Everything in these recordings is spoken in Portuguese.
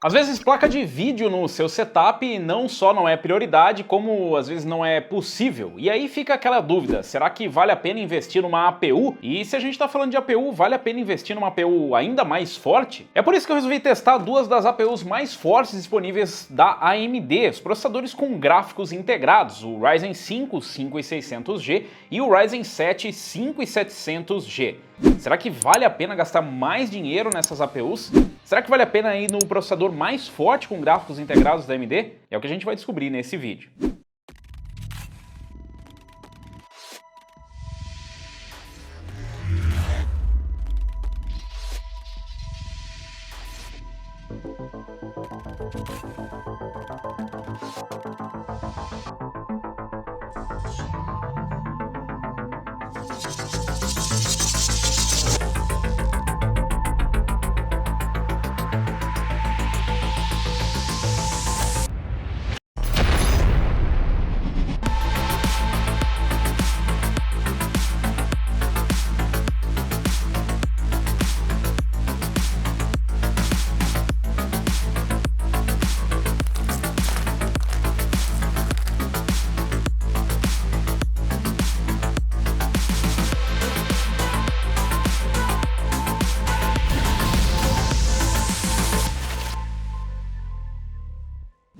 Às vezes placa de vídeo no seu setup não só não é prioridade, como às vezes não é possível. E aí fica aquela dúvida, será que vale a pena investir numa APU? E se a gente está falando de APU, vale a pena investir numa APU ainda mais forte? É por isso que eu resolvi testar duas das APUs mais fortes disponíveis da AMD, os processadores com gráficos integrados, o Ryzen 5 5600G e o Ryzen 7 5700G. Será que vale a pena gastar mais dinheiro nessas APUs? Será que vale a pena ir no processador mais forte com gráficos integrados da AMD? É o que a gente vai descobrir nesse vídeo.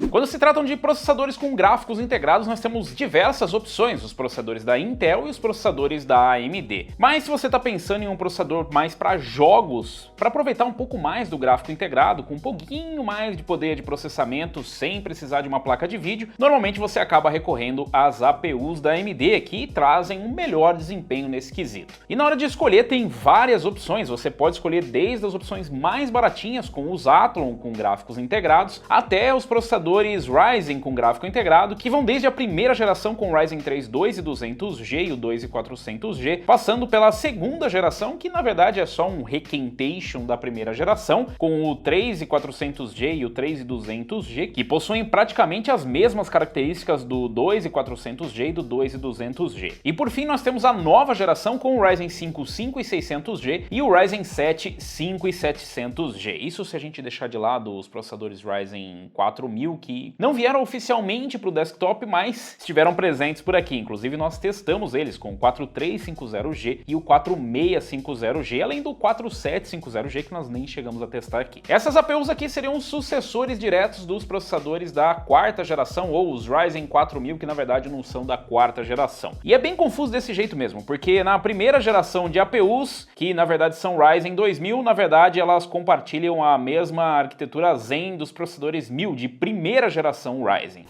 Quando se tratam de processadores com gráficos integrados, nós temos diversas opções, os processadores da Intel e os processadores da AMD. Mas se você está pensando em um processador mais para jogos, para aproveitar um pouco mais do gráfico integrado, com um pouquinho mais de poder de processamento, sem precisar de uma placa de vídeo, normalmente você acaba recorrendo às APUs da AMD, que trazem um melhor desempenho nesse quesito. E na hora de escolher tem várias opções, você pode escolher desde as opções mais baratinhas, com os Athlon com gráficos integrados, até os processadores Ryzen com gráfico integrado, que vão desde a primeira geração com o Ryzen 3 2200G e o 2400G, passando pela segunda geração, que na verdade é só um requentation da primeira geração, com o 3400G e o 3200G, que possuem praticamente as mesmas características do 2400G e do 2200G. E por fim nós temos a nova geração com o Ryzen 5 5600G e o Ryzen 7 5700G. Isso se a gente deixar de lado os processadores Ryzen 4000, que não vieram oficialmente para o desktop, mas estiveram presentes por aqui. Inclusive nós testamos eles com o 4350G e o 4650G, além do 4750G que nós nem chegamos a testar aqui. Essas APUs aqui seriam os sucessores diretos dos processadores da quarta geração, ou os Ryzen 4000, que na verdade não são da quarta geração. E é bem confuso desse jeito mesmo, porque na primeira geração de APUs, que na verdade são Ryzen 2000, na verdade elas compartilham a mesma arquitetura Zen dos processadores 1000 de primeira geração Ryzen.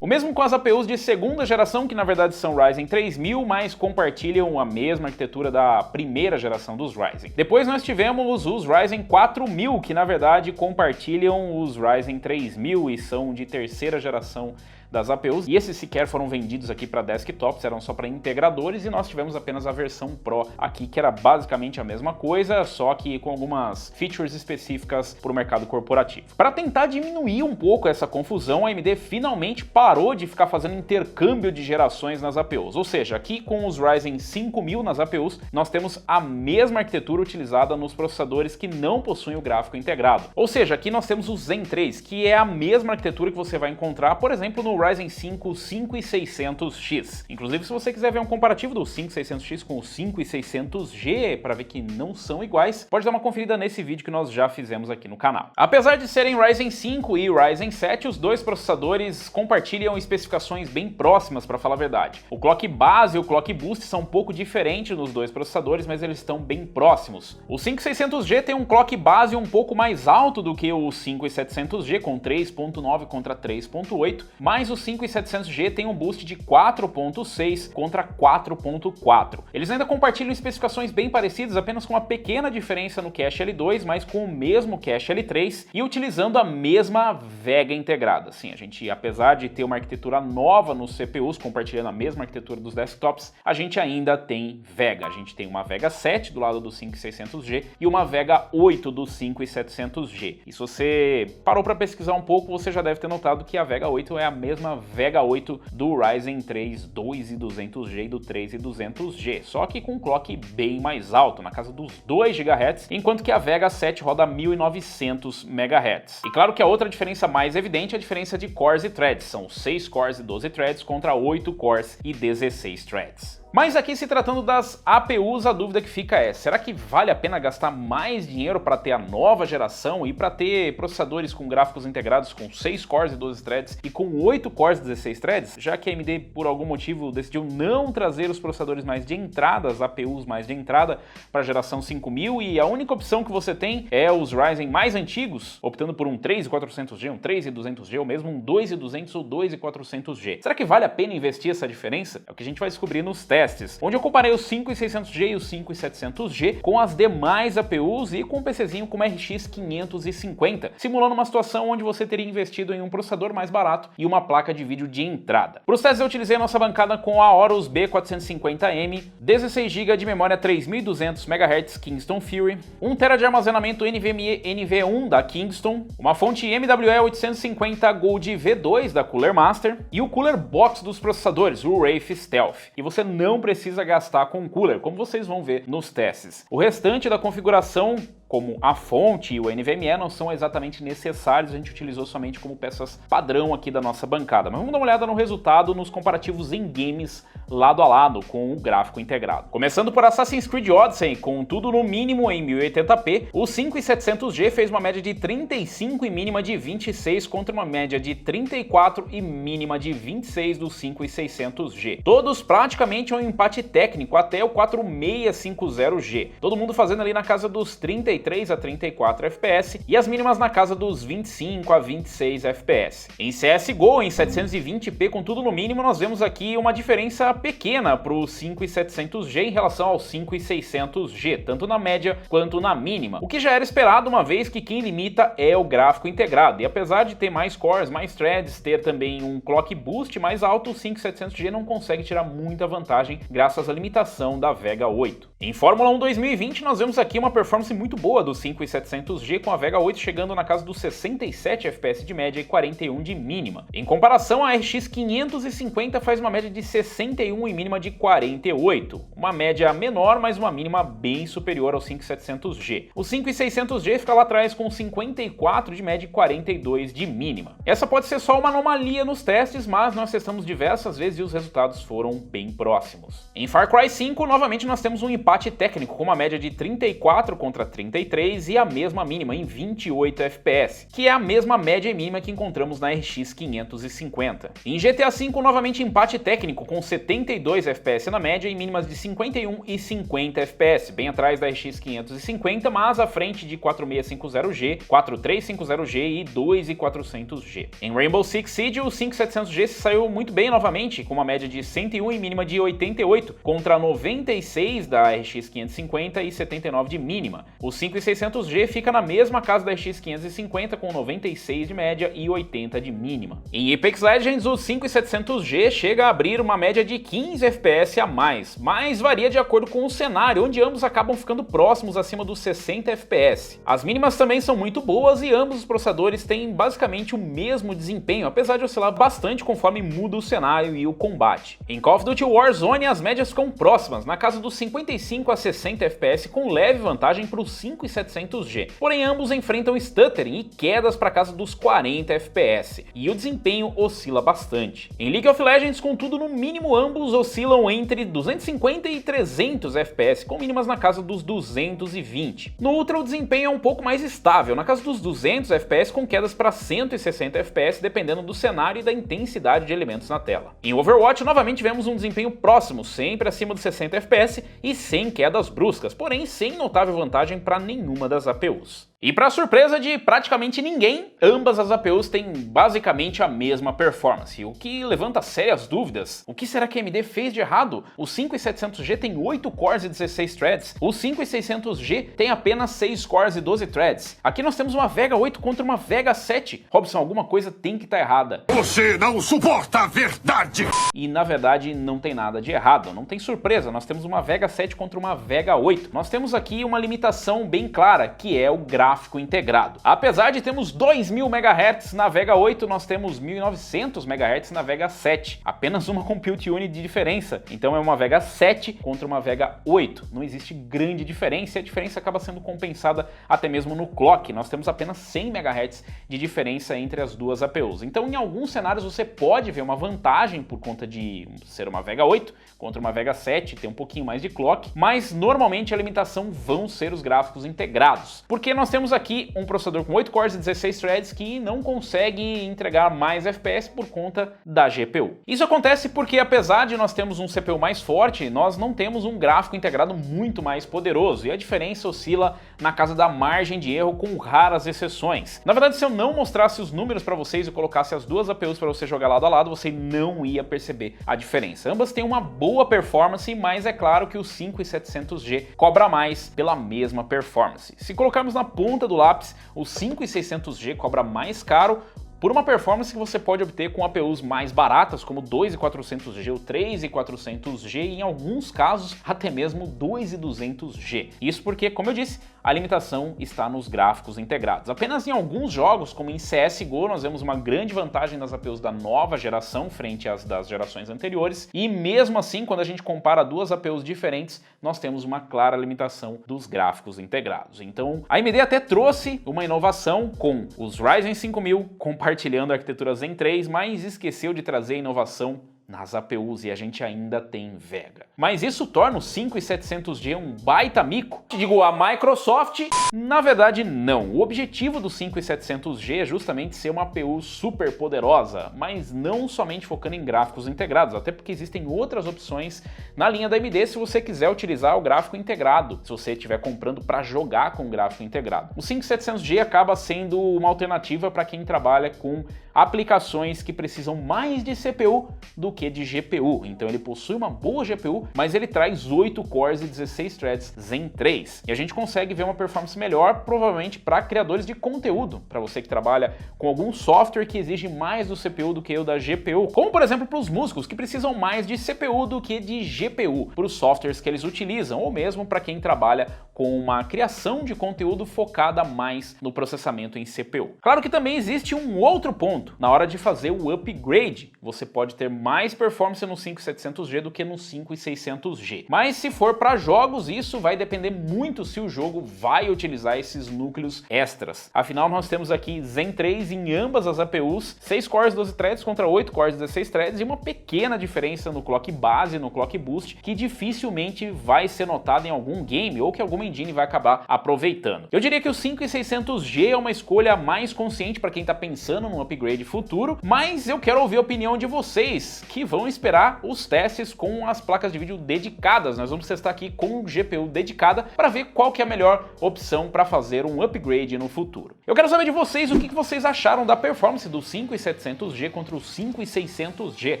O mesmo com as APUs de segunda geração, que na verdade são Ryzen 3000, mas compartilham a mesma arquitetura da primeira geração dos Ryzen. Depois nós tivemos os Ryzen 4000, que na verdade compartilham os Ryzen 3000 e são de terceira geração das APUs, e esses sequer foram vendidos aqui para desktops, eram só para integradores, e nós tivemos apenas a versão Pro aqui, que era basicamente a mesma coisa, só que com algumas features específicas para o mercado corporativo. Para tentar diminuir um pouco essa confusão, a AMD finalmente parou de ficar fazendo intercâmbio de gerações nas APUs, ou seja, aqui com os Ryzen 5000 nas APUs, nós temos a mesma arquitetura utilizada nos processadores que não possuem o gráfico integrado. Ou seja, aqui nós temos o Zen 3, que é a mesma arquitetura que você vai encontrar, por exemplo, no Ryzen 5 5600X. Inclusive, se você quiser ver um comparativo do 5600X com o 5600G para ver que não são iguais, pode dar uma conferida nesse vídeo que nós já fizemos aqui no canal. Apesar de serem Ryzen 5 e Ryzen 7, os dois processadores compartilham especificações bem próximas, para falar a verdade. O clock base e o clock boost são um pouco diferentes nos dois processadores, mas eles estão bem próximos. O 5600G tem um clock base um pouco mais alto do que o 5700G, com 3.9 contra 3.8, mas o 5700G tem um boost de 4.6 contra 4.4. Eles ainda compartilham especificações bem parecidas, apenas com uma pequena diferença no cache L2, mas com o mesmo cache L3 e utilizando a mesma VEGA integrada. Sim, a gente, apesar de ter uma arquitetura nova nos CPUs, compartilhando a mesma arquitetura dos desktops, a gente ainda tem Vega. A gente tem uma Vega 7 do lado do 5600G e uma Vega 8 do 5700G. E se você parou para pesquisar um pouco, você já deve ter notado que a Vega 8 é a mesma Vega 8 do Ryzen 3 2200G e do 3200G, só que com um clock bem mais alto, na casa dos 2 GHz, enquanto que a Vega 7 roda 1900 MHz. E claro que a outra diferença mais evidente é a diferença de cores e threads, são 6 cores e 12 threads contra 8 cores e 16 threads. Mas aqui, se tratando das APUs, a dúvida que fica é, será que vale a pena gastar mais dinheiro para ter a nova geração e para ter processadores com gráficos integrados com 6 cores e 12 threads e com 8 cores e 16 threads, já que a AMD por algum motivo decidiu não trazer os processadores mais de entrada, as APUs mais de entrada para a geração 5000 e a única opção que você tem é os Ryzen mais antigos, optando por um 3400G, um 3200G ou mesmo um 2200 ou 2400G. Será que vale a pena investir essa diferença? É o que a gente vai descobrir nos testes, onde eu comparei o 5600G e o 5700G com as demais APUs e com um PCzinho com uma RX 550, simulando uma situação onde você teria investido em um processador mais barato e uma placa de vídeo de entrada. Para os testes eu utilizei a nossa bancada com a Aorus B450M, 16 GB de memória 3200 MHz Kingston Fury, 1 TB de armazenamento NVMe NV1 da Kingston, uma fonte MWE 850 Gold V2 da Cooler Master e o Cooler Box dos processadores, o Wraith Stealth. E você não precisa gastar com cooler, como vocês vão ver nos testes. O restante da configuração, como a fonte e o NVMe, não são exatamente necessários, a gente utilizou somente como peças padrão aqui da nossa bancada. Mas vamos dar uma olhada no resultado nos comparativos em games lado a lado com o gráfico integrado. Começando por Assassin's Creed Odyssey, com tudo no mínimo em 1080p, o 5700G fez uma média de 35 e mínima de 26 contra uma média de 34 e mínima de 26 do 5600G. Todos praticamente um empate técnico até o 4650G. Todo mundo fazendo ali na casa dos 33 a 34 FPS e as mínimas na casa dos 25 a 26 FPS. Em CSGO, em 720p com tudo no mínimo, nós vemos aqui uma diferença pequena para o 5700G em relação ao 5600G, tanto na média quanto na mínima, o que já era esperado, uma vez que quem limita é o gráfico integrado, e apesar de ter mais cores, mais threads, ter também um clock boost mais alto, o 5700G não consegue tirar muita vantagem graças à limitação da Vega 8. Em Fórmula 1 2020 nós vemos aqui uma performance muito boa do 5700G, com a Vega 8 chegando na casa dos 67 FPS de média e 41 de mínima. Em comparação, a RX 550 faz uma média de 61 e mínima de 48, uma média menor, mas uma mínima bem superior ao 5700G. O 5600G fica lá atrás com 54 de média e 42 de mínima. Essa pode ser só uma anomalia nos testes, mas nós testamos diversas vezes e os resultados foram bem próximos. Em Far Cry 5, novamente nós temos um empate técnico com uma média de 34 contra 33 e a mesma mínima em 28 FPS, que é a mesma média e mínima que encontramos na RX 550. Em GTA V, novamente empate técnico com 72 FPS na média e mínimas de 51 e 50 FPS, bem atrás da RX 550, mas à frente de 4650G, 4350G e 2400G. Em Rainbow Six Siege, o 5700G se saiu muito bem novamente, com uma média de 101 e mínima de 88, contra 96 da RX 550 e 79 de mínima. O 5600G fica na mesma casa da RX 550 com 96 de média e 80 de mínima. Em Apex Legends, o 5700G chega a abrir uma média de 15 FPS a mais, mas varia de acordo com o cenário, onde ambos acabam ficando próximos acima dos 60 FPS. As mínimas também são muito boas e ambos os processadores têm basicamente o mesmo desempenho, apesar de oscilar bastante conforme muda o cenário e o combate. Em Call of Duty Warzone, as médias ficam próximas, na casa dos 55 a 60 FPS, com leve vantagem para o 5700G. Porém, ambos enfrentam stuttering e quedas para casa dos 40 FPS, e o desempenho oscila bastante. Em League of Legends, contudo, no mínimo ambos oscilam entre 250 e 300 FPS, com mínimas na casa dos 220. No Ultra, o desempenho é um pouco mais estável, na casa dos 200 FPS, com quedas para 160 FPS, dependendo do cenário e da intensidade de elementos na tela. Em Overwatch, novamente vemos um desempenho próximo, sempre acima dos 60 FPS e sem quedas bruscas, porém sem notável vantagem para nenhuma das APUs. E para surpresa de praticamente ninguém, ambas as APUs têm basicamente a mesma performance, o que levanta sérias dúvidas. O que será que a AMD fez de errado? O 5700G tem 8 cores e 16 threads, o 5600G tem apenas 6 cores e 12 threads. Aqui nós temos uma Vega 8 contra uma Vega 7. Robson, alguma coisa tem que estar errada. Você não suporta a verdade! E na verdade não tem nada de errado, não tem surpresa, nós temos uma Vega 7 contra uma Vega 8. Nós temos aqui uma limitação bem clara, que é o gráfico integrado. Apesar de termos 2000 MHz na Vega 8, nós temos 1900 MHz na Vega 7. Apenas uma compute unit de diferença. Então é uma Vega 7 contra uma Vega 8. Não existe grande diferença e a diferença acaba sendo compensada até mesmo no clock. Nós temos apenas 100 MHz de diferença entre as duas APUs. Então em alguns cenários você pode ver uma vantagem por conta de ser uma Vega 8 contra uma Vega 7, ter um pouquinho mais de clock, mas normalmente a limitação vão ser os gráficos integrados. Porque nós temos aqui um processador com 8 cores e 16 threads que não consegue entregar mais FPS por conta da GPU. Isso acontece porque apesar de nós termos um CPU mais forte, nós não temos um gráfico integrado muito mais poderoso e a diferença oscila na casa da margem de erro com raras exceções. Na verdade, se eu não mostrasse os números para vocês e colocasse as duas APUs para você jogar lado a lado, você não ia perceber a diferença. Ambas têm uma boa performance, mas é claro que o 5700G cobra mais pela mesma performance. Se colocarmos na ponta do lápis, o 5600G cobra mais caro por uma performance que você pode obter com APUs mais baratas, como o 2400G, o 3400G e em alguns casos até mesmo o 2200G. Isso porque, como eu disse, a limitação está nos gráficos integrados. Apenas em alguns jogos, como em CSGO, nós vemos uma grande vantagem das APUs da nova geração frente às das gerações anteriores, e mesmo assim, quando a gente compara duas APUs diferentes, nós temos uma clara limitação dos gráficos integrados. Então, a AMD até trouxe uma inovação com os Ryzen 5000 compartilhando a arquitetura Zen 3, mas esqueceu de trazer a inovação nas APUs e a gente ainda tem Vega. Mas isso torna o 5700G um baita mico? Digo, a Microsoft? Na verdade, não. O objetivo do 5700G é justamente ser uma APU super poderosa, mas não somente focando em gráficos integrados, até porque existem outras opções na linha da AMD se você quiser utilizar o gráfico integrado, se você estiver comprando para jogar com o gráfico integrado. O 5700G acaba sendo uma alternativa para quem trabalha com aplicações que precisam mais de CPU do que de GPU. Então ele possui uma boa GPU, mas ele traz 8 cores e 16 threads Zen 3. E a gente consegue ver uma performance melhor, provavelmente para criadores de conteúdo, para você que trabalha com algum software que exige mais do CPU do que o da GPU, como por exemplo para os músicos que precisam mais de CPU do que de GPU, para os softwares que eles utilizam, ou mesmo para quem trabalha com uma criação de conteúdo focada mais no processamento em CPU. Claro que também existe um outro ponto. Na hora de fazer o upgrade, você pode ter mais performance no 5700G do que no 5600G. Mas se for para jogos, isso vai depender muito se o jogo vai utilizar esses núcleos extras. Afinal, nós temos aqui Zen 3 em ambas as APUs, 6 cores 12 threads contra 8 cores 16 threads e uma pequena diferença no clock base e no clock boost que dificilmente vai ser notada em algum game ou que alguma engine vai acabar aproveitando. Eu diria que o 5600G é uma escolha mais consciente para quem está pensando num upgrade futuro, mas eu quero ouvir a opinião de vocês que vão esperar os testes com as placas de vídeo dedicadas. Nós vamos testar aqui com GPU dedicada para ver qual que é a melhor opção para fazer um upgrade no futuro. Eu quero saber de vocês o que vocês acharam da performance do 5700G contra o 5600G.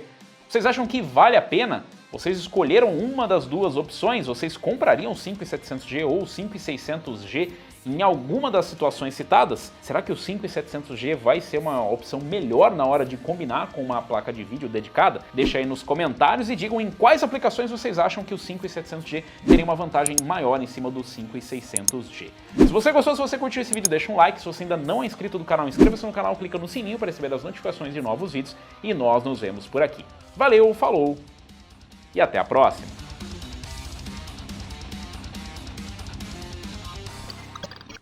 Vocês acham que vale a pena? Vocês escolheram uma das duas opções? Vocês comprariam o 5700G ou o 5600G em alguma das situações citadas? Será que o 5700G vai ser uma opção melhor na hora de combinar com uma placa de vídeo dedicada? Deixa aí nos comentários e digam em quais aplicações vocês acham que o 5700G teria uma vantagem maior em cima do 5600G. Se você gostou, se você curtiu esse vídeo, deixa um like. Se você ainda não é inscrito do canal, inscreva-se no canal, clica no sininho para receber as notificações de novos vídeos e nós nos vemos por aqui. Valeu, falou! E até a próxima!